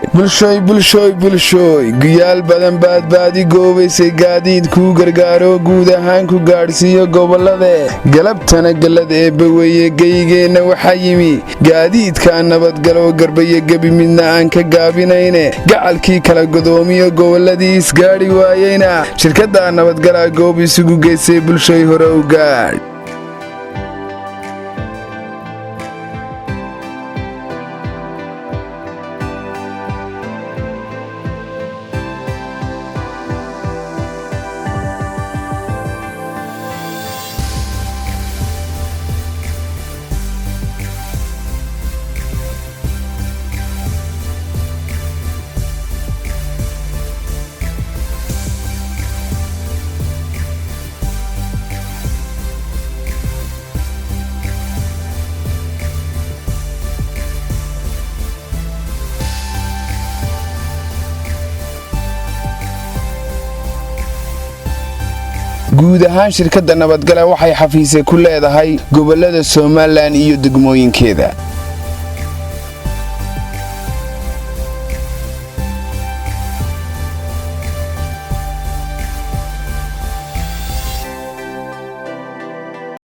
bulshooy guyaal badan baadbaadi goobaysay gaadiid kuu gargaaro guud ahaan ku gaadhsiiyo gobollade galabtana gallad eebbaweeye geygeenna waxaa yimi gaadiidkaa nabadgalo garbayo gebi midna aan ka gaabinayne gacalkii kala godoomiyo gobolladii isgaadhi waayeyna shirkadda nabadgalaa goob isugu geysay bulshooy hore u gaadh. guud ahaan shirkadda nabadgala waxay xafiisay ku leedahay gobollada Soomaaliland iyo degmooyinkeeda.